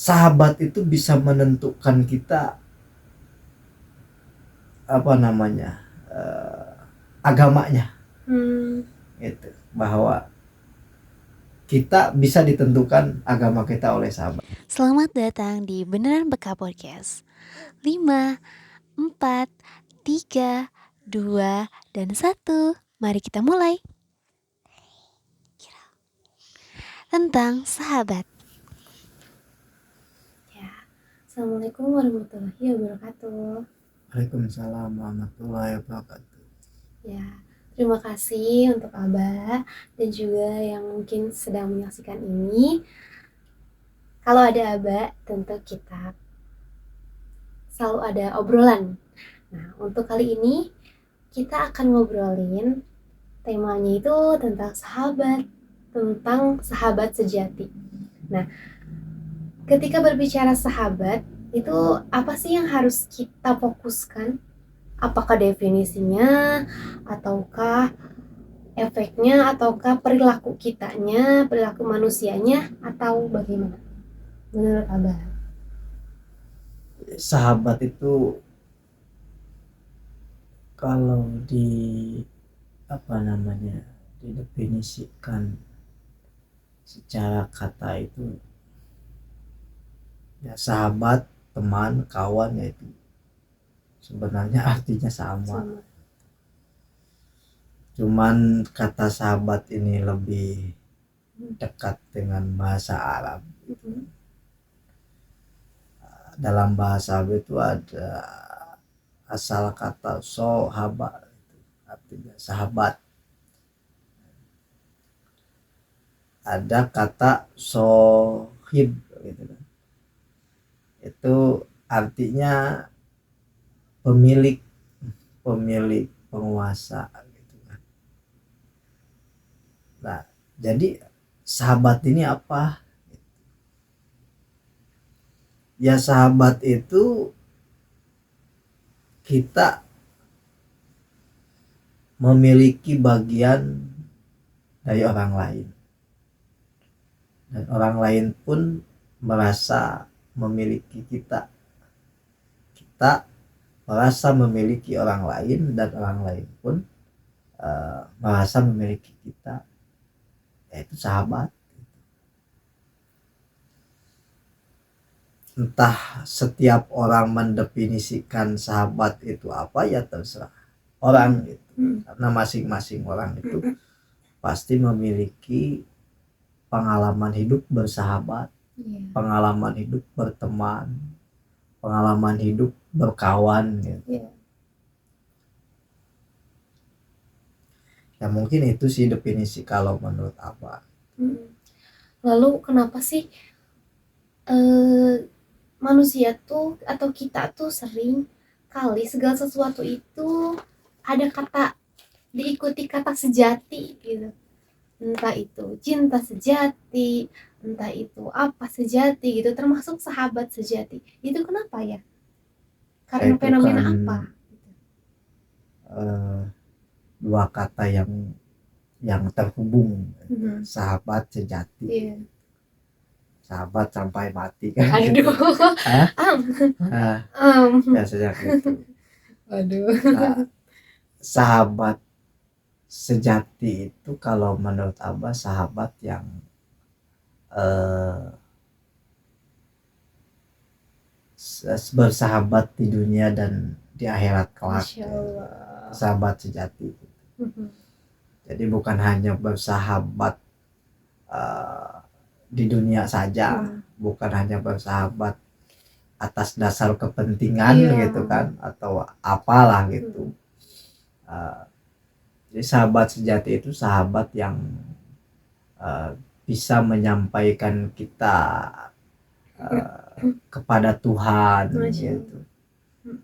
sahabat itu bisa menentukan kita agamanya gitu, bahwa kita bisa ditentukan agama kita oleh sahabat. Selamat datang di Beneran Beka Podcast. 5, 4, 3, 2, dan 1. Mari kita mulai. Tentang sahabat. Ya, Assalamualaikum warahmatullahi wabarakatuh. Waalaikumsalam warahmatullahi wabarakatuh. Ya, terima kasih untuk Abah dan juga yang mungkin sedang menyaksikan ini. Kalau ada Abah, tentu kita selalu ada obrolan. Nah, untuk kali ini kita akan ngobrolin temanya itu tentang sahabat sejati. Nah, ketika berbicara sahabat, itu apa sih yang harus kita fokuskan? Apakah definisinya, ataukah efeknya, ataukah perilaku kitanya, perilaku manusianya, atau bagaimana? Menurut Abah. Sahabat itu kalau didefinisikan secara kata itu ya, sahabat, teman, kawan, yaitu sebenarnya artinya sama. Cuman kata sahabat ini lebih dekat dengan bahasa Arab. Dalam bahasa Arab itu ada asal kata sohaba, artinya sahabat. Ada kata sohib gitu kan, itu artinya pemilik, penguasa gitu kan. Nah, jadi sahabat ini apa? Ya, sahabat itu kita memiliki bagian dari orang lain, dan orang lain pun merasa memiliki kita. Kita merasa memiliki orang lain, dan orang lain pun merasa memiliki kita, yaitu sahabat. Entah setiap orang mendefinisikan sahabat itu apa, ya terserah orang itu, karena masing-masing orang itu pasti memiliki pengalaman hidup bersahabat, pengalaman hidup berteman, pengalaman hidup berkawan gitu. Ya mungkin itu sih definisi kalau menurut Abah. Lalu kenapa sih manusia tuh atau kita tuh sering kali segala sesuatu itu ada kata, diikuti kata sejati gitu. Entah itu cinta sejati, entah itu apa sejati gitu, termasuk sahabat sejati. Itu kenapa ya? Karena Itu fenomena kan apa? Dua kata yang terhubung, sahabat sejati. Sahabat sampai mati kan. Aduh. Biasanya gitu. Nah, sahabat sejati itu kalau menurut Abah sahabat yang bersahabat di dunia dan di akhirat kelak. Sahabat sejati. Jadi bukan hanya bersahabat di dunia saja, bukan hanya bersahabat atas dasar kepentingan gitu kan, atau apalah gitu. Jadi sahabat sejati itu sahabat yang bisa menyampaikan kita kepada Tuhan gitu,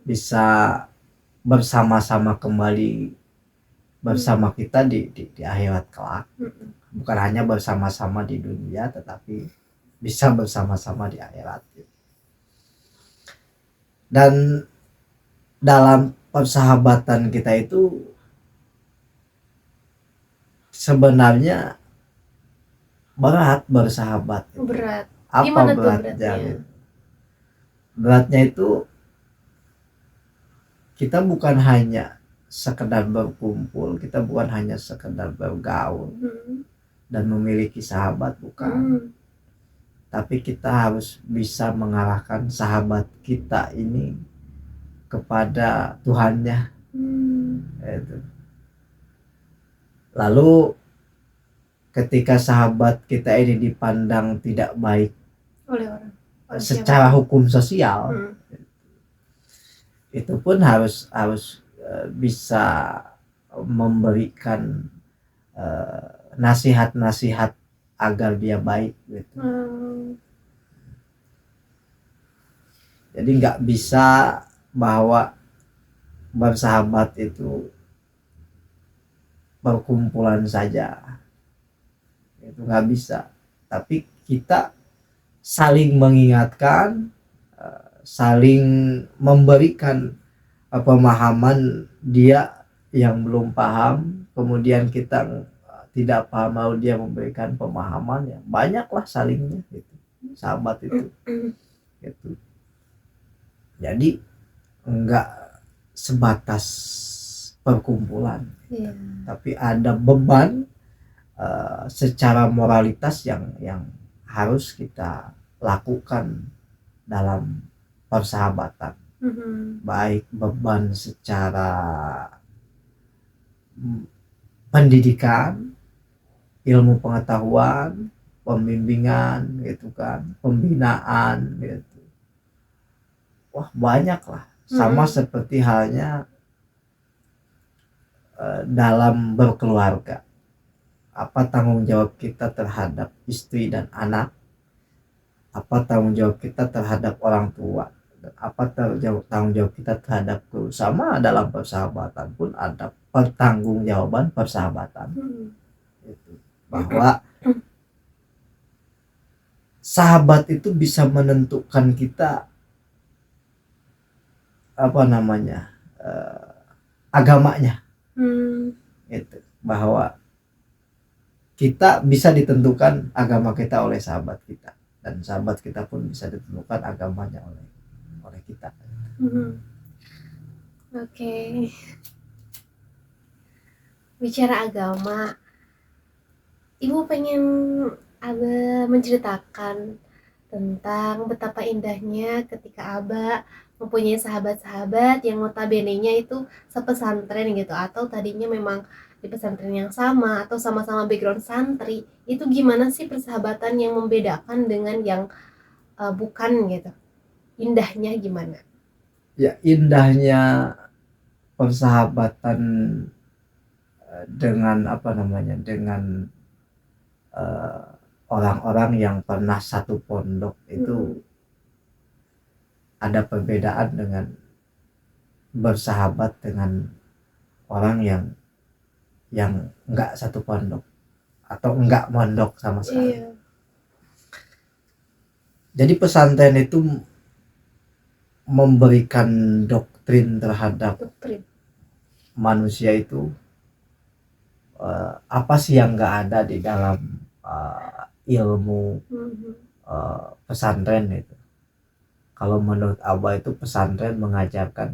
bisa bersama-sama kembali bersama kita di akhirat kelak. Bukan hanya bersama-sama di dunia, tetapi bisa bersama-sama di akhirat gitu. Dan dalam persahabatan kita itu sebenarnya berat bersahabat. Berat. Apa Gimana tuh beratnya? beratnya? beratnya itu kita bukan hanya sekedar berkumpul, kita bukan hanya sekedar bergaul dan memiliki sahabat, bukan. Tapi kita harus bisa mengarahkan sahabat kita ini kepada Tuhannya. Itu. Lalu ketika sahabat kita ini dipandang tidak baik oleh orang secara hukum sosial, itu pun harus bisa memberikan nasihat-nasihat agar dia baik gitu. Jadi nggak bisa bahwa bersahabat itu berkumpulan saja, itu nggak bisa. Tapi kita saling mengingatkan, saling memberikan pemahaman dia yang belum paham, kemudian kita tidak paham lalu dia memberikan pemahaman, ya banyaklah salingnya gitu, sahabat itu gitu. Jadi enggak sebatas perkumpulan, tapi ada beban secara moralitas yang harus kita lakukan dalam persahabatan. Baik beban secara pendidikan, ilmu pengetahuan, pembimbingan gitu kan, pembinaan gitu. Wah banyak lah, sama seperti halnya dalam berkeluarga. Apa tanggung jawab kita terhadap istri dan anak, apa tanggung jawab kita terhadap orang tua, apa tanggung jawab kita terhadap guru. Sama dalam persahabatan pun ada pertanggungjawaban persahabatan. Bahwa sahabat itu bisa menentukan kita agamanya. Gitu. Bahwa kita bisa ditentukan agama kita oleh sahabat kita, dan sahabat kita pun bisa ditentukan agamanya oleh kita. Oke. Bicara agama, Ibu pengen Aba menceritakan tentang betapa indahnya ketika Aba mempunyai sahabat-sahabat yang notabene-nya itu sepesantren gitu, atau tadinya memang di pesantren yang sama atau sama-sama background santri. Itu gimana sih persahabatan yang membedakan dengan yang bukan gitu? Indahnya gimana? Ya, indahnya persahabatan dengan dengan orang-orang yang pernah satu pondok itu ada perbedaan dengan bersahabat dengan orang yang enggak satu pondok atau enggak mondok sama sekali. Jadi pesantren itu memberikan doktrin terhadap manusia itu apa sih yang enggak ada di dalam ilmu pesantren itu. Kalau menurut Aba itu pesantren mengajarkan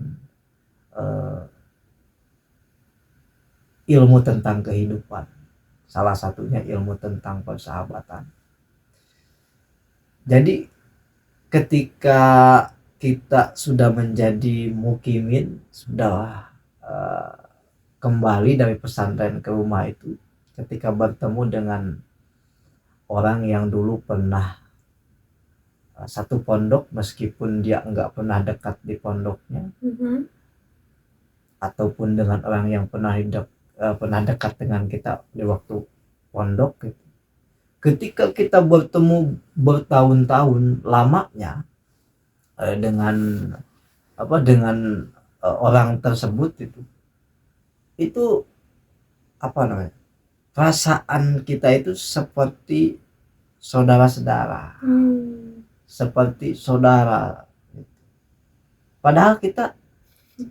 ilmu tentang kehidupan. Salah satunya ilmu tentang persahabatan. Jadi ketika kita sudah menjadi mukimin, sudah kembali dari pesantren ke rumah itu, ketika bertemu dengan orang yang dulu pernah satu pondok, meskipun dia enggak pernah dekat di pondoknya, ataupun dengan orang yang pernah dekat dengan kita di waktu pondok gitu. Ketika kita bertemu bertahun-tahun lamanya dengan orang tersebut itu perasaan kita itu seperti saudara-saudara, seperti saudara. Padahal kita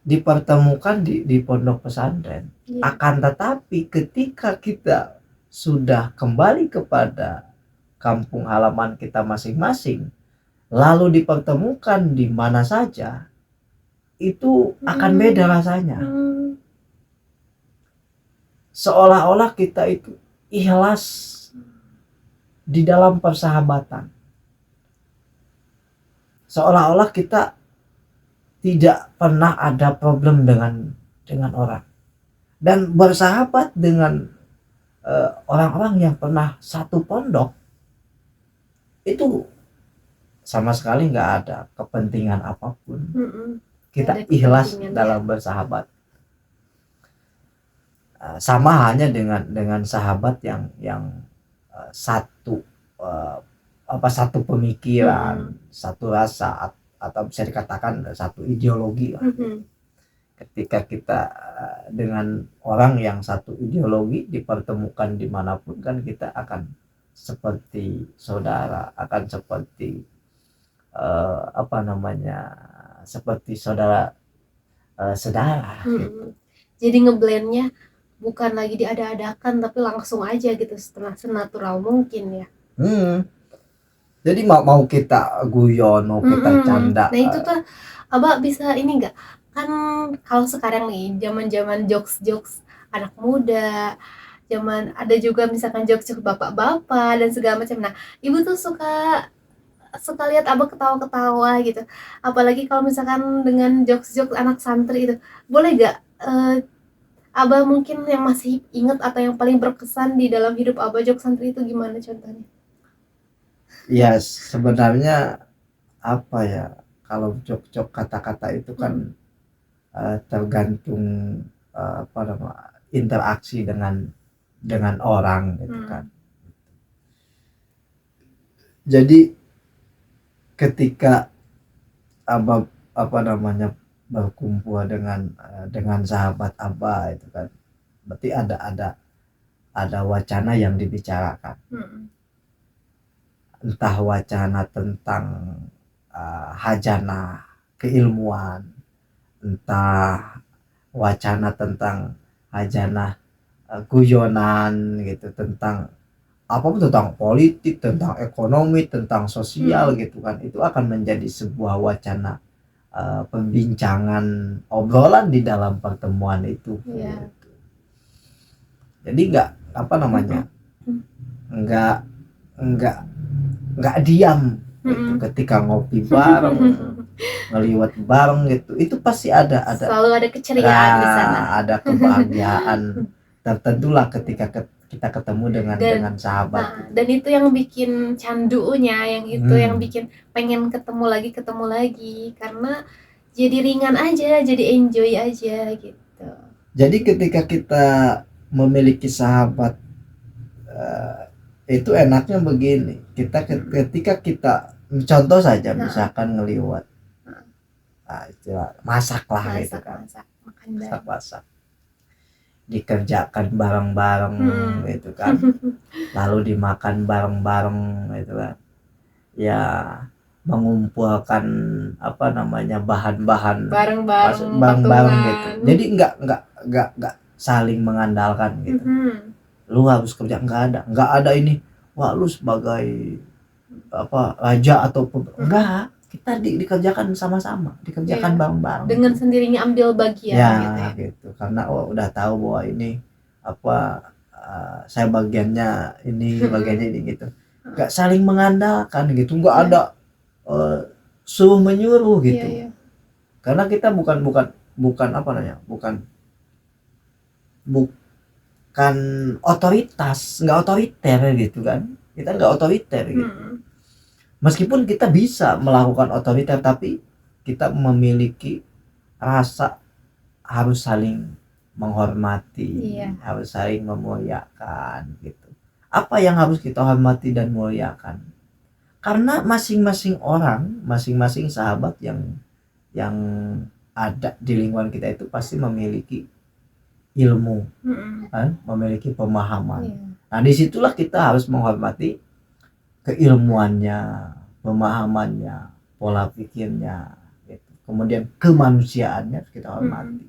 dipertemukan di pondok pesantren. Akan tetapi ketika kita sudah kembali kepada kampung halaman kita masing-masing, lalu dipertemukan di mana saja, itu akan beda rasanya. Seolah-olah kita itu ikhlas di dalam persahabatan. Seolah-olah kita tidak pernah ada problem dengan orang, dan bersahabat dengan orang-orang yang pernah satu pondok itu sama sekali nggak ada kepentingan apapun. Kita ikhlas dalam bersahabat. Sama hanya dengan sahabat yang satu satu pemikiran, satu rasa, atau bisa dikatakan satu ideologi lah. Ketika kita dengan orang yang satu ideologi dipertemukan dimanapun, kan kita akan seperti saudara, akan seperti seperti saudara gitu. Jadi ngeblendnya bukan lagi diada-adakan, tapi langsung aja gitu, setelah senatural mungkin ya. Jadi mau kita guyon, mau kita canda. Nah itu tuh Abah bisa ini nggak, kan kalau sekarang nih zaman jokes anak muda, zaman ada juga misalkan jokes bapak-bapak dan segala macam. Nah ibu tuh suka lihat Abah ketawa-ketawa gitu, apalagi kalau misalkan dengan jokes anak santri itu. Boleh gak Abah mungkin yang masih ingat atau yang paling berkesan di dalam hidup Abah jokes santri itu gimana contohnya? Ya sebenarnya apa ya, kalau jok-jok kata-kata itu kan tergantung interaksi dengan orang gitu kan. Jadi ketika Abah berkumpul dengan sahabat Abah itu kan, berarti ada wacana yang dibicarakan. Entah wacana tentang hajana keilmuan, entah wacana tentang hajana guyonan gitu, tentang apapun, tentang politik, tentang ekonomi, tentang sosial gitu kan. Itu akan menjadi sebuah wacana pembincangan, obrolan di dalam pertemuan itu. Gitu. Jadi nggak diam gitu. Ketika ngopi bareng, ngeliwat bareng gitu, itu pasti ada selalu ada keceriaan di sana, ada kebahagiaan tertentulah ketika kita ketemu dengan sahabat. Dan itu yang bikin candunya, yang itu yang bikin pengen ketemu lagi, karena jadi ringan aja, jadi enjoy aja gitu. Jadi ketika kita memiliki sahabat itu enaknya begini, ketika kita contoh saja misalkan ngeliwat istilah masak gitu kan, masak dikerjakan bareng-bareng gitu kan, lalu dimakan bareng-bareng gitu kan, ya mengumpulkan bahan-bahan bareng-bareng gitu. Jadi nggak saling mengandalkan gitu. Lu harus kerja, nggak ada ini, wah lu sebagai raja atau enggak, kita dikerjakan sama-sama, dikerjakan bareng-bareng dengan gitu. Sendirinya ambil bagian gitu. Karena udah tahu bahwa ini saya bagiannya ini gitu. Nggak saling mengandalkan gitu, nggak ada suruh menyuruh gitu. Karena kita bukan otoritas, nggak otoriter gitu kan. Kita nggak otoriter gitu. Meskipun kita bisa melakukan otoriter, tapi kita memiliki rasa harus saling menghormati, harus saling memuliakan gitu. Apa yang harus kita hormati dan muliakan? Karena masing-masing orang, masing-masing sahabat yang ada di lingkungan kita itu pasti memiliki ilmu, kan? Memiliki pemahaman. Nah disitulah kita harus menghormati keilmuannya, pemahamannya, pola pikirnya, gitu. Kemudian kemanusiaannya kita hormati.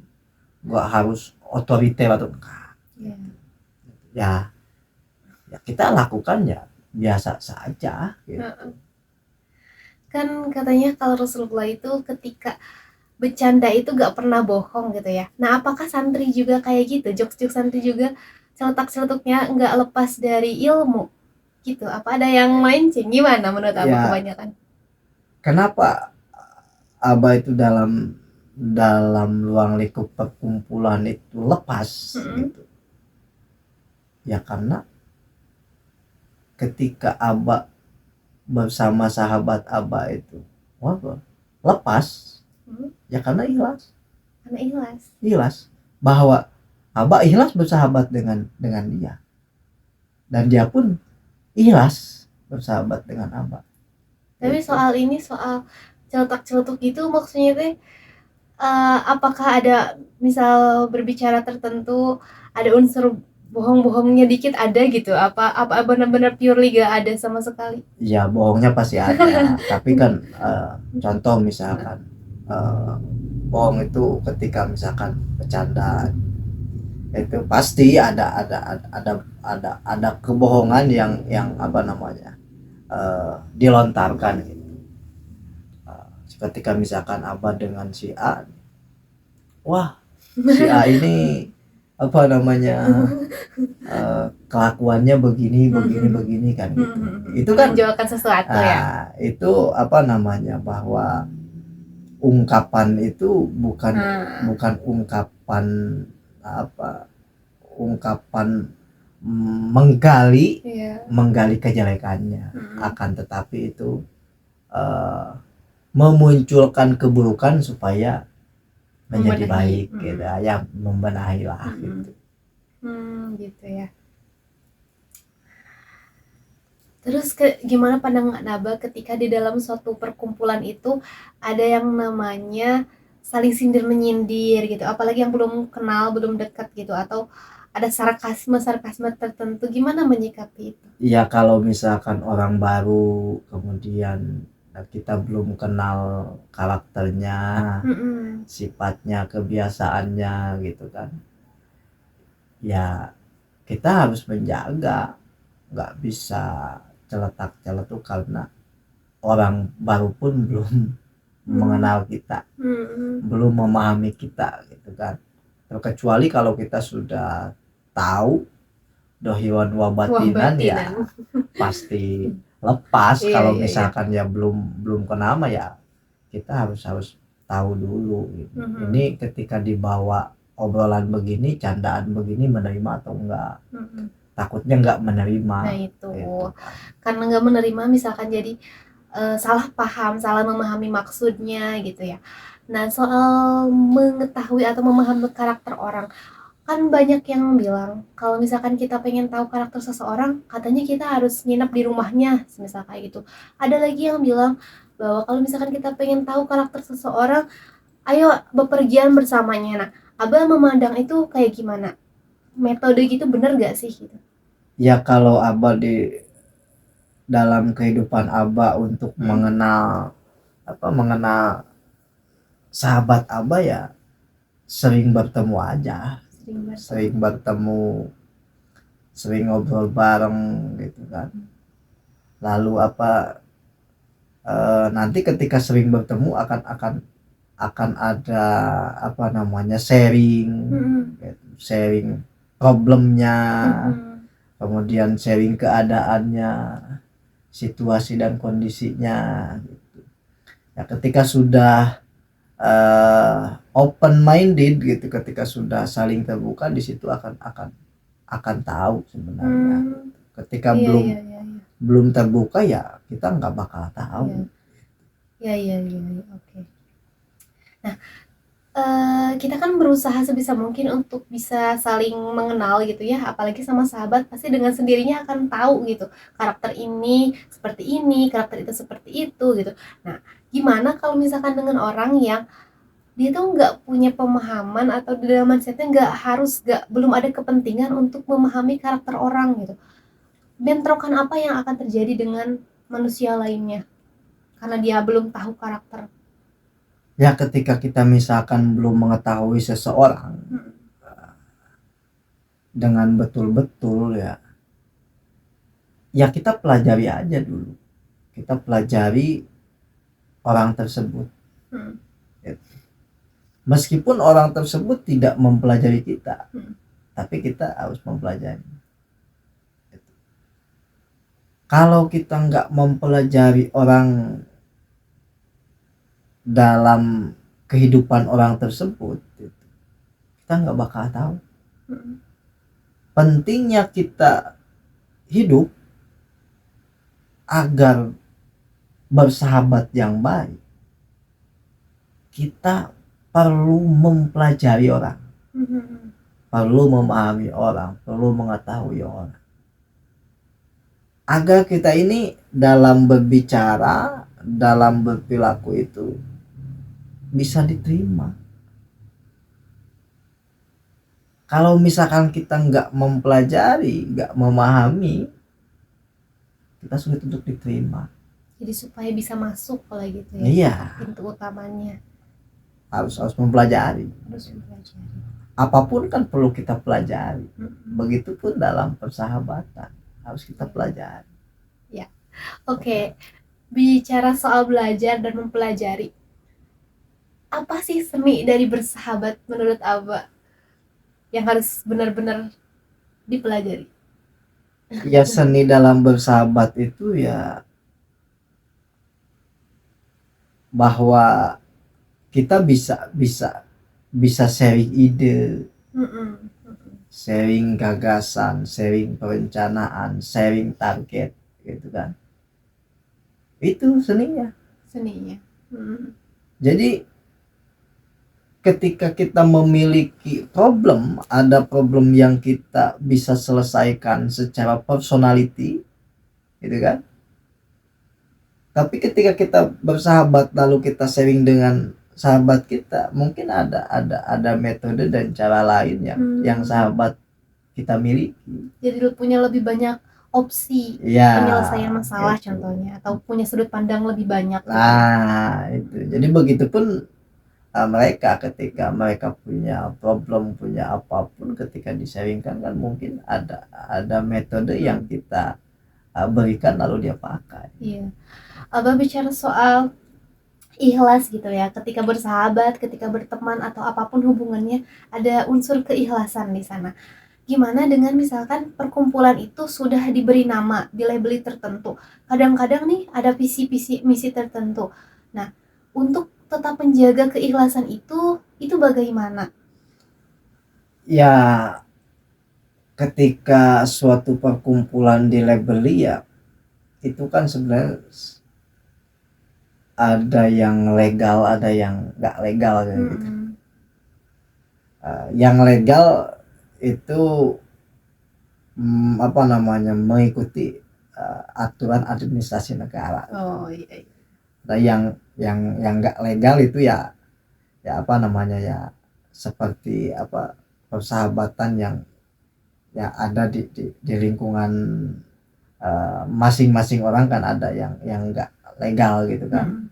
Nggak harus otoriter atau enggak. Ya kita lakukan ya biasa saja gitu. Kan katanya kalau Rasulullah itu ketika bercanda itu gak pernah bohong gitu ya. Nah, apakah santri juga kayak gitu? Jokes-jokes santri juga celetak-celetuknya nggak lepas dari ilmu gitu? Apa ada yang mancing? Gimana menurut Abah Ya, kebanyakan? kenapa Abah itu dalam dalam ruang lingkup perkumpulan itu lepas Mm-mm. gitu? Ya karena ketika Abah bersama sahabat Abah itu, wah, lepas, Hmm, ya karena ikhlas, karena ikhlas. ikhlas bahwa Abah ikhlas bersahabat dengan dia, dan dia pun ikhlas bersahabat dengan Abah. Tapi Itu. soal ini, soal celetak-celetuk gitu maksudnya teh apakah ada misal berbicara tertentu ada unsur bohong-bohongnya dikit ada gitu? Apa benar-benar purely gak ada sama sekali? Ya bohongnya pasti ada, tapi kan contoh misalkan bohong itu ketika misalkan bercanda, itu pasti ada kebohongan yang apa namanya, dilontarkan gitu. Ketika misalkan Abah dengan si A, wah, si A ini apa namanya, kelakuannya begini kan gitu. Itu kan Menjawabkan sesuatu ya. itu apa namanya, bahwa ungkapan itu bukan bukan ungkapan apa, ungkapan menggali Iya. menggali kejelekannya, akan tetapi itu memunculkan keburukan supaya menjadi Membenahi. baik gitu ya, membenahi lah gitu. Gitu ya. Terus gimana pandangan Abah ketika di dalam suatu perkumpulan itu ada yang namanya saling sindir menyindir gitu, apalagi yang belum kenal, belum dekat gitu, atau ada sarkasme tertentu, gimana menyikapi itu? Ya kalau misalkan orang baru, kemudian kita belum kenal karakternya, sifatnya, kebiasaannya gitu kan, ya kita harus menjaga, nggak bisa celetak-celetuk karena orang baru pun belum mengenal kita, belum memahami kita gitu kan. Terkecuali kalau kita sudah tahu dohiwan wabatinan, ya pasti lepas. Iya, Kalau iya, iya. misalkan ya belum kenal mah, ya kita harus tahu dulu gitu. Ini ketika dibawa obrolan begini, candaan begini, menerima atau enggak. Takutnya enggak menerima. Nah itu gitu. karena nggak menerima misalkan jadi salah paham, salah memahami maksudnya gitu ya. Nah soal mengetahui atau memahami karakter orang, kan banyak yang bilang kalau misalkan kita pengen tahu karakter seseorang, katanya kita harus nginep di rumahnya, misal kayak gitu. Ada lagi yang bilang bahwa kalau misalkan kita pengen tahu karakter seseorang, ayo bepergian bersamanya. Nah, Abah memandang itu kayak gimana? Metode gitu bener gak sih gitu? Ya kalau Abah di dalam kehidupan Abah untuk mengenal sahabat Abah, ya sering bertemu aja, sering bertemu, sering ngobrol bareng gitu kan. Lalu nanti ketika sering bertemu akan ada apa namanya, sharing problemnya, kemudian sharing keadaannya, situasi dan kondisinya gitu. Ya ketika sudah open minded gitu, ketika sudah saling terbuka, di situ akan tahu sebenarnya. Ketika belum terbuka, ya kita nggak bakal tahu. Iya, oke. Nah, kita kan berusaha sebisa mungkin untuk bisa saling mengenal gitu ya, apalagi sama sahabat pasti dengan sendirinya akan tahu gitu, karakter ini seperti ini, karakter itu seperti itu gitu. Nah, gimana kalau misalkan dengan orang yang dia tuh nggak punya pemahaman atau di dalam mindsetnya belum ada kepentingan untuk memahami karakter orang gitu. Bentrokan apa yang akan terjadi dengan manusia lainnya karena dia belum tahu karakter? Ya ketika kita misalkan belum mengetahui seseorang dengan betul-betul, ya kita pelajari aja dulu. Kita pelajari orang tersebut. Hmm. Meskipun orang tersebut tidak mempelajari kita, tapi kita harus mempelajari. Kalau kita nggak mempelajari orang dalam kehidupan orang tersebut, kita nggak bakal tahu. Pentingnya kita hidup agar bersahabat yang baik, kita perlu mempelajari orang, perlu memahami orang, perlu mengetahui orang, agar kita ini dalam berbicara, dalam berperilaku itu bisa diterima. Kalau misalkan kita nggak mempelajari, nggak memahami, kita sulit untuk diterima. Jadi supaya bisa masuk kalau gitu ya. Iya, Pintu utamanya harus mempelajari. harus mempelajari. Apapun kan perlu kita pelajari. Begitupun dalam persahabatan harus kita pelajari. Oke, bicara soal belajar dan mempelajari, apa sih seni dari bersahabat menurut Aba yang harus benar-benar dipelajari? Ya, seni dalam bersahabat itu ya bahwa kita bisa sharing ide, sharing gagasan, sharing perencanaan, sharing target, gitu kan. Itu seninya. Jadi ketika kita memiliki problem, ada problem yang kita bisa selesaikan secara personality, gitu kan. Tapi ketika kita bersahabat lalu kita sharing dengan sahabat kita, mungkin ada metode dan cara lain yang sahabat kita miliki. Jadi lu punya lebih banyak opsi Ya, penyelesaian masalah gitu. contohnya, atau punya sudut pandang lebih banyak. Nah, itu. Jadi begitupun mereka ketika mereka punya problem, punya apapun, ketika di-sharingkan kan mungkin ada metode yang kita berikan lalu dia pakai. Iya. Abah bicara soal ikhlas gitu ya, ketika bersahabat, ketika berteman atau apapun hubungannya, ada unsur keikhlasan di sana. Gimana dengan misalkan perkumpulan itu sudah diberi nama, dilabeli tertentu. Kadang-kadang nih ada visi-visi misi tertentu. Nah, untuk tetap menjaga keikhlasan itu bagaimana? Ya, ketika suatu perkumpulan dilabeli ya, itu kan sebenarnya ada yang legal, ada yang nggak legal gitu. Yang legal itu mengikuti aturan administrasi negara. Oh iya. Nah, yang nggak legal itu ya seperti persahabatan yang ada di lingkungan masing-masing orang kan, ada yang nggak legal gitu kan,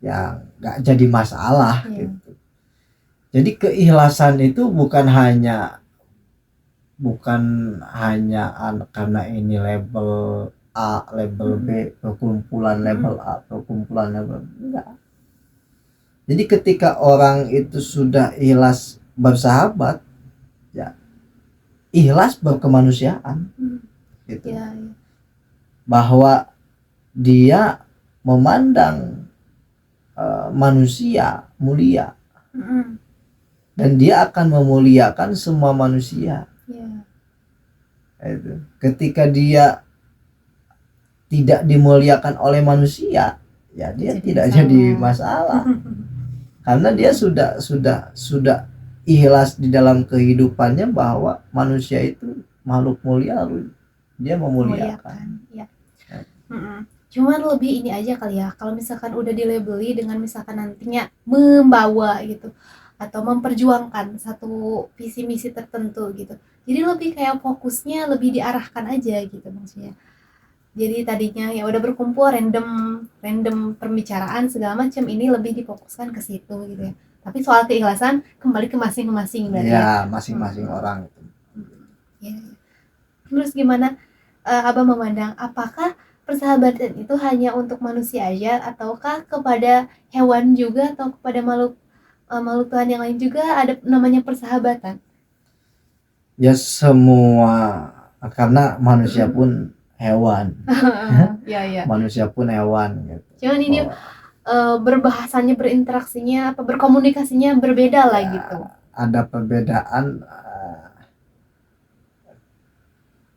yang nggak jadi masalah gitu. Jadi keikhlasan itu bukan hanya karena ini label A, label B, perkumpulan label A, perkumpulan label B. Enggak. Jadi ketika orang itu sudah ikhlas bersahabat, ya ikhlas berkemanusiaan, gitu. Ya. Bahwa dia memandang manusia mulia, dan dia akan memuliakan semua manusia. Itu. Ketika dia tidak dimuliakan oleh manusia, ya dia tidak jadi masalah. Karena dia sudah ikhlas di dalam kehidupannya bahwa manusia itu makhluk mulia, lalu dia memuliakan. Ya. Cuman lebih ini aja kali ya, kalau misalkan udah dilabeli dengan misalkan nantinya membawa gitu atau memperjuangkan satu visi misi tertentu gitu, jadi lebih kayak fokusnya lebih diarahkan aja gitu maksudnya. Jadi tadinya ya udah berkumpul random pembicaraan segala macam, ini lebih difokuskan ke situ gitu ya. Tapi soal keikhlasan kembali ke masing-masing berarti ya. Masing-masing orang. Ya. Terus gimana Abah memandang apakah persahabatan itu hanya untuk manusia aja ataukah kepada hewan juga atau kepada makhluk Tuhan yang lain juga ada namanya persahabatan? Ya semua, karena manusia pun hewan, Ya. manusia pun hewan gitu. Cuman ini Oh, berbahasanya, berinteraksinya, berkomunikasinya berbeda lah ya, gitu. ada perbedaan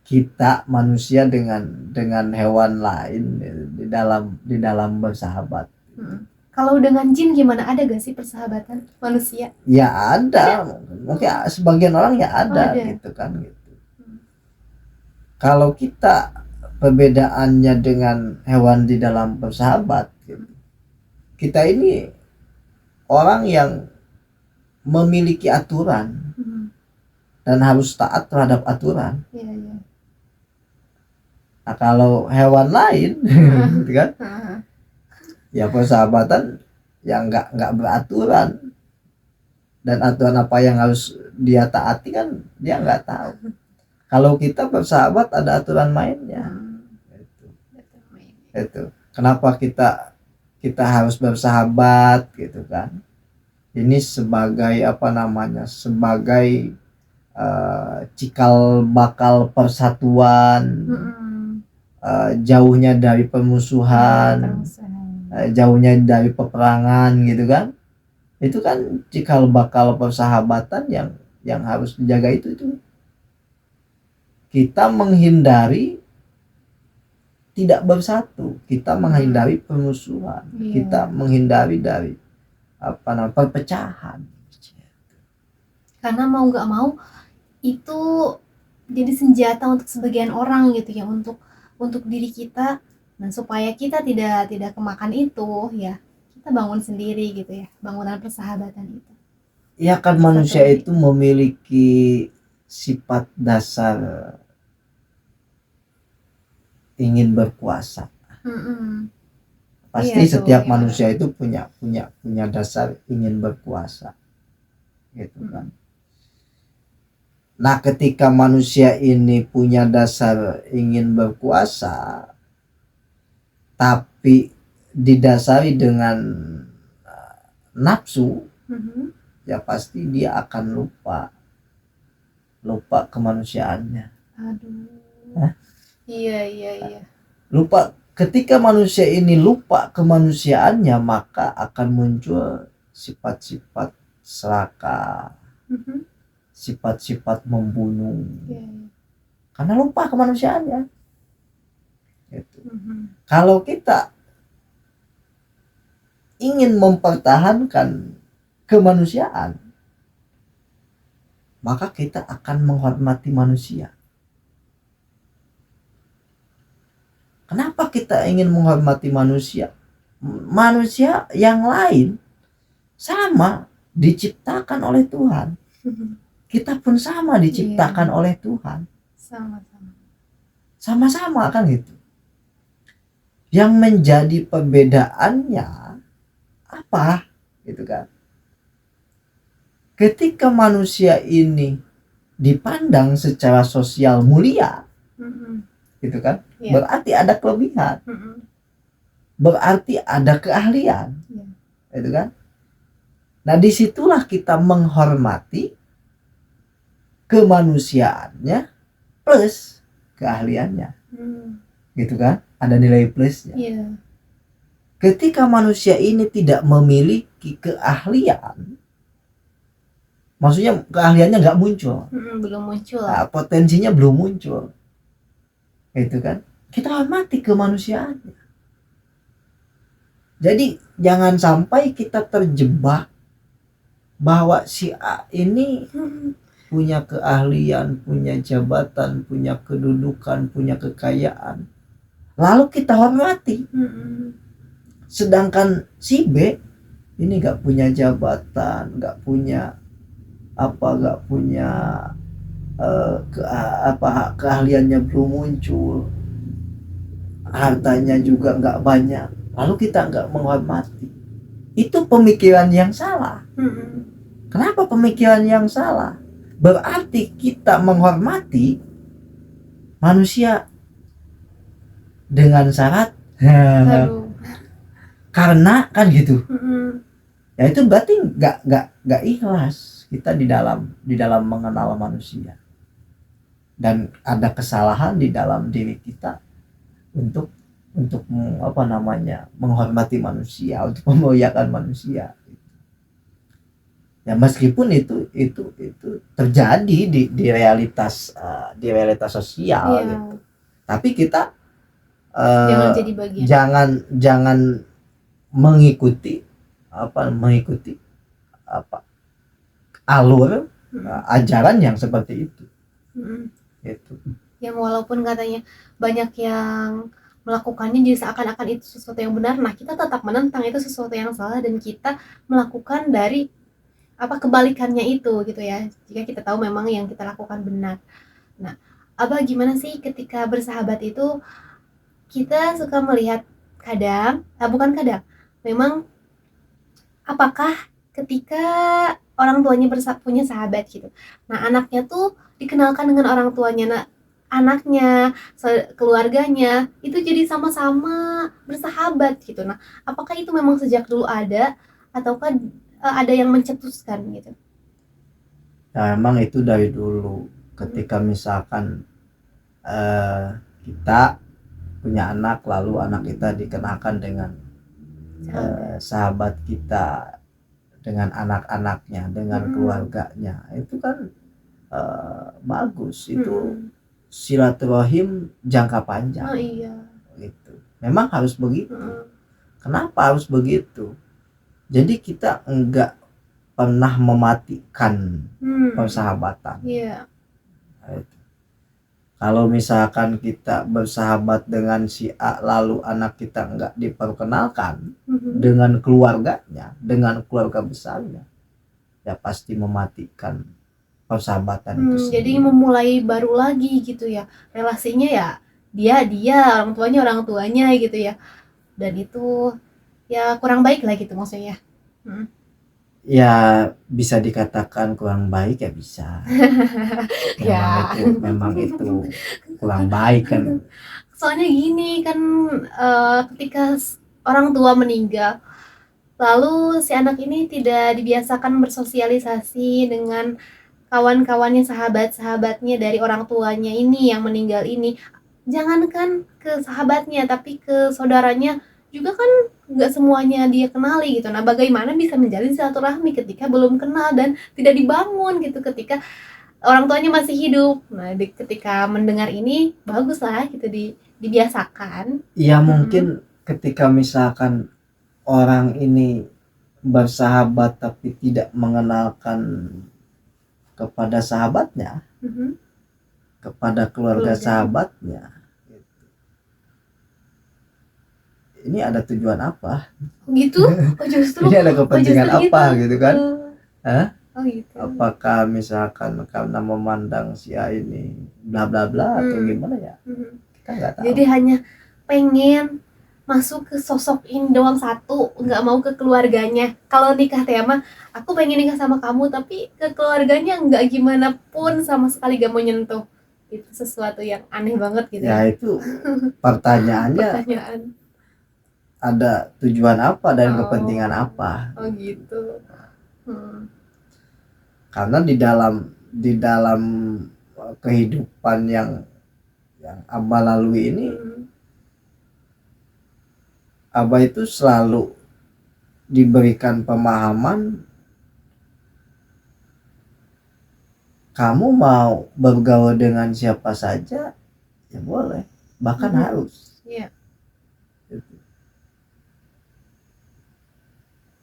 kita manusia dengan hewan lain di dalam bersahabat. Kalau dengan jin gimana? Ada gak sih persahabatan manusia? Ya ada, mungkin sebagian orang ya ada, ada. gitu kan gitu. Kalau kita perbedaannya dengan hewan di dalam bersahabat gitu. Kita ini orang yang memiliki aturan dan harus taat terhadap aturan. Iya. Nah, kalau hewan lain gitu kan, ya persahabatan yang nggak beraturan, dan aturan apa yang harus dia taati kan dia nggak tahu. Kalau kita bersahabat ada aturan mainnya. Itu kenapa kita harus bersahabat gitu kan. Ini sebagai sebagai cikal bakal persatuan, jauhnya dari permusuhan, jauhnya dari peperangan gitu kan. Itu kan cikal bakal persahabatan yang harus dijaga. Itu kita menghindari tidak bersatu, kita menghindari permusuhan, kita menghindari dari perpecahan. Karena mau nggak mau itu jadi senjata untuk sebagian orang gitu ya, untuk diri kita. Nah, supaya kita tidak kemakan itu ya, kita bangun sendiri gitu ya, bangunan persahabatan itu. Ya kan manusia itu memiliki sifat dasar ingin berkuasa. Pasti setiap manusia itu punya dasar ingin berkuasa, gitu kan. Nah, ketika manusia ini punya dasar ingin berkuasa, tapi didasari dengan nafsu, ya pasti dia akan lupa kemanusiaannya. Aduh. Iya. Lupa. Ketika manusia ini lupa kemanusiaannya, maka akan muncul sifat-sifat serakah, sifat-sifat membunuh, karena lupa kemanusiaannya. Gitu. Kalau kita ingin mempertahankan kemanusiaan, maka kita akan menghormati manusia. Kenapa kita ingin menghormati manusia? Manusia yang lain sama diciptakan oleh Tuhan. Kita pun sama diciptakan oleh Tuhan. Sama-sama kan gitu. Yang menjadi perbedaannya apa? Gitu kan. Ketika manusia ini dipandang secara sosial mulia, gitu kan, berarti ada kelebihan, berarti ada keahlian, gitu kan. Nah, disitulah kita menghormati kemanusiaannya plus keahliannya, gitu kan, ada nilai plusnya. Ketika manusia ini tidak memiliki keahlian, maksudnya keahliannya nggak muncul, belum muncul, potensinya belum muncul, itu kan, kita hormati kemanusiaannya. Jadi jangan sampai kita terjebak bahwa si A ini punya keahlian, punya jabatan, punya kedudukan, punya kekayaan, lalu kita hormati. Sedangkan si B ini nggak punya jabatan, nggak punya keahliannya belum muncul, hartanya juga nggak banyak, lalu kita nggak menghormati. Itu pemikiran yang salah. Kenapa pemikiran yang salah? Berarti kita menghormati manusia dengan syarat Aduh. karena kan gitu. Mm-mm. Ya itu berarti nggak ikhlas kita di dalam mengenal manusia, dan ada kesalahan di dalam diri kita untuk menghormati manusia, untuk memuliakan manusia. Ya meskipun itu terjadi di realitas sosial Iya. gitu. Tapi kita Jangan jadi bagian. jangan mengikuti alur ajaran yang seperti itu. Gitu. Yang walaupun katanya banyak yang melakukannya jadi seakan-akan itu sesuatu yang benar, nah kita tetap menentang itu sesuatu yang salah dan kita melakukan dari kebalikannya itu gitu ya, jika kita tahu memang yang kita lakukan benar. Nah, Abah gimana sih ketika bersahabat itu kita suka melihat bukan kadang, memang apakah ketika orang tuanya punya sahabat gitu, nah anaknya tuh dikenalkan dengan orang tuanya, nah anaknya, keluarganya itu jadi sama-sama bersahabat gitu. Nah, apakah itu memang sejak dulu ada ataukah ada yang mencetuskan gitu? Ya memang itu dari dulu. Ketika misalkan kita punya anak, lalu anak kita dikenalkan dengan sahabat kita, dengan anak-anaknya, dengan keluarganya, itu kan bagus. Itu silaturahim jangka panjang. Oh iya. Gitu. Memang harus begitu. Kenapa harus begitu? Jadi kita enggak pernah mematikan persahabatan. Iya. Gitu. Kalau misalkan kita bersahabat dengan si A, lalu anak kita enggak diperkenalkan dengan keluarganya, dengan keluarga besarnya, ya pasti mematikan persahabatan itu sendiri. Jadi memulai baru lagi gitu ya, relasinya ya dia orang tuanya gitu ya, dan itu ya kurang baik lah gitu maksudnya. Ya bisa dikatakan kurang baik, ya bisa. Memang itu kurang baik kan. Soalnya gini kan, ketika orang tua meninggal, lalu si anak ini tidak dibiasakan bersosialisasi dengan kawan-kawannya, sahabat-sahabatnya dari orang tuanya ini yang meninggal ini. Jangankan ke sahabatnya, tapi ke saudaranya juga kan nggak semuanya dia kenali gitu. Nah, bagaimana bisa menjalin silaturahmi ketika belum kenal dan tidak dibangun gitu ketika orang tuanya masih hidup. Nah, ketika mendengar ini bagus lah gitu, dibiasakan. Ya mungkin ketika misalkan orang ini bersahabat tapi tidak mengenalkan kepada sahabatnya, kepada keluarga sahabatnya, ini ada tujuan apa? Gitu? Oh justru. Ini ada kepentingan apa gitu kan? Oh gitu. Apakah misalkan karena memandang si A ini bla bla bla atau gimana ya? Kita nggak tahu. Jadi hanya pengen masuk ke sosok ini doang satu, nggak mau ke keluarganya. Kalau nikah tema, aku pengen nikah sama kamu, tapi ke keluarganya nggak gimana pun sama sekali gak mau nyentuh. Itu sesuatu yang aneh banget gitu. Ya itu pertanyaannya. Ada tujuan apa dan kepentingan apa? Oh gitu. Karena di dalam kehidupan yang Abah lalui ini, Abah itu selalu diberikan pemahaman, kamu mau bergaul dengan siapa saja ya boleh, bahkan harus. Iya. Gitu.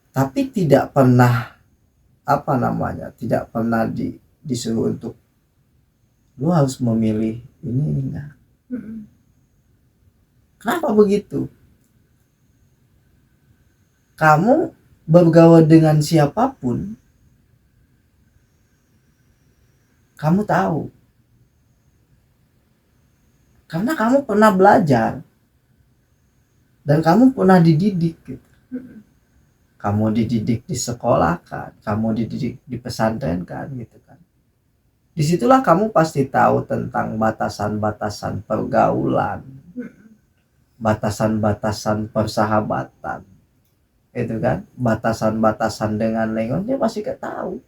Tapi tidak pernah tidak pernah disuruh untuk lu harus memilih ini enggak. Kenapa begitu? Kamu bergaul dengan siapapun, kamu tahu, karena kamu pernah belajar dan kamu pernah dididik gitu. Kamu dididik di sekolah kan, kamu dididik di pesantren kan gitu kan. Disitulah kamu pasti tahu tentang batasan-batasan pergaulan. batasan-batasan persahabatan, itu kan, batasan-batasan dengan lingkungan dia pasti gak tahu.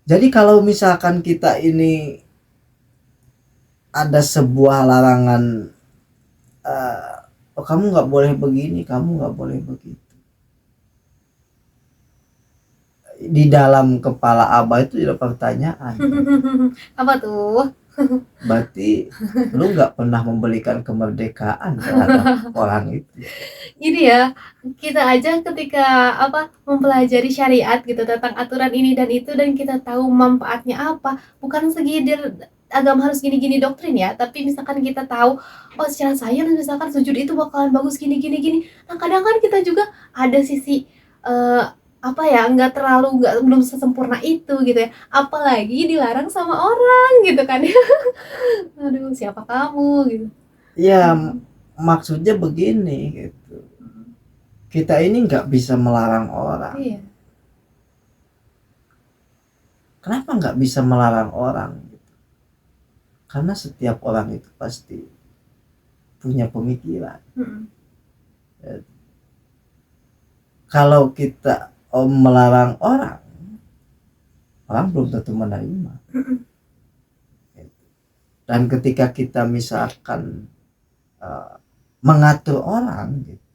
Jadi kalau misalkan kita ini ada sebuah larangan, oh, kamu nggak boleh begini, kamu nggak boleh begitu, di dalam kepala Abah itu ada pertanyaan. Apa tuh? Berarti lu nggak pernah memberikan kemerdekaan terhadap orang itu. Gini ya, kita aja ketika mempelajari syariat gitu tentang aturan ini dan itu, dan kita tahu manfaatnya apa, bukan segidir agama harus gini-gini doktrin ya, tapi misalkan kita tahu oh secara sains misalkan sujud itu bakalan bagus gini. Nah kadang kan kita juga ada sisi belum sesempurna itu gitu ya, apalagi dilarang sama orang gitu kan ya. Aduh, siapa kamu gitu. Ya maksudnya begini gitu, kita ini nggak bisa melarang orang. Iya. Kenapa nggak bisa melarang orang gitu? Karena setiap orang itu pasti punya pemikiran. Kalau kita melarang orang belum tentu menerima. Dan ketika kita misalkan mengatur orang gitu,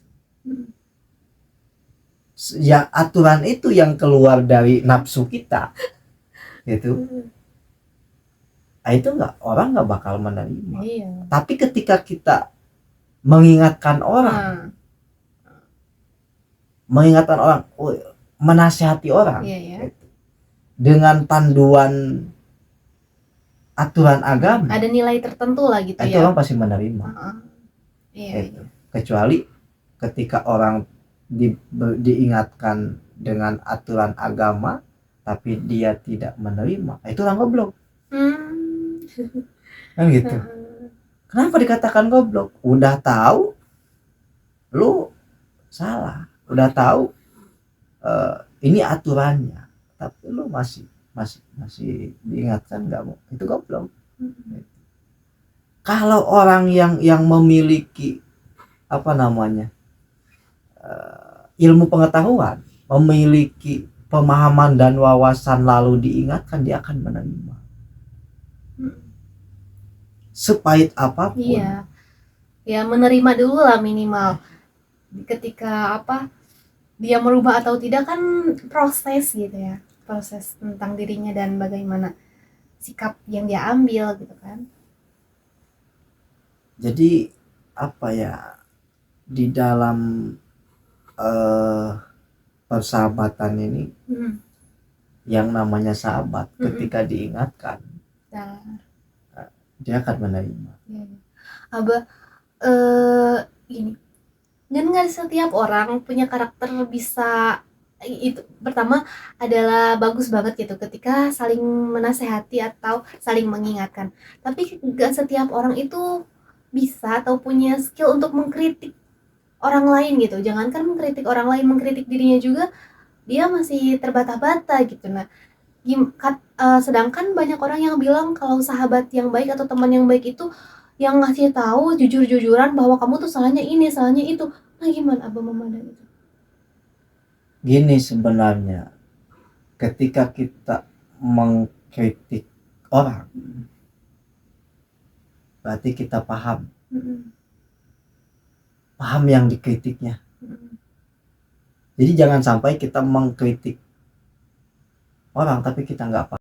ya aturan itu yang keluar dari nafsu kita gitu, itu orang nggak bakal menerima. Iya. Tapi ketika kita mengingatkan orang, menasihati orang, Iya. gitu, dengan panduan aturan agama, Ada nilai tertentu lah gitu itu ya. orang pasti menerima. Iya. Kecuali ketika orang diingatkan dengan aturan agama tapi dia tidak menerima, itu orang goblok. Kan gitu. Kenapa dikatakan goblok? Udah tahu lu salah, udah tahu ini aturannya, tapi lu masih diingatkan nggak mau, itu goblok. Kalau orang yang memiliki ilmu pengetahuan, memiliki pemahaman dan wawasan, lalu diingatkan, dia akan menerima. Sepahit apapun. Iya. Ya menerima dulu lah minimal. Ketika dia merubah atau tidak kan proses gitu ya. Proses tentang dirinya dan bagaimana sikap yang dia ambil gitu kan. Jadi di dalam persahabatan ini, yang namanya sahabat ketika diingatkan, dia akan menerima. Abah gini, dan nggak setiap orang punya karakter bisa itu. Pertama adalah bagus banget gitu ketika saling menasehati atau saling mengingatkan, tapi nggak setiap orang itu bisa atau punya skill untuk mengkritik orang lain gitu. Jangankan mengkritik orang lain, mengkritik dirinya juga dia masih terbata-bata gitu. Nah sedangkan banyak orang yang bilang kalau sahabat yang baik atau teman yang baik itu yang ngasih tahu jujur-jujuran bahwa kamu tuh salahnya ini, salahnya itu. Nah gimana Abah memandang itu? Gini sebenarnya, ketika kita mengkritik orang, berarti kita paham yang dikritiknya. Jadi jangan sampai kita mengkritik orang tapi kita nggak paham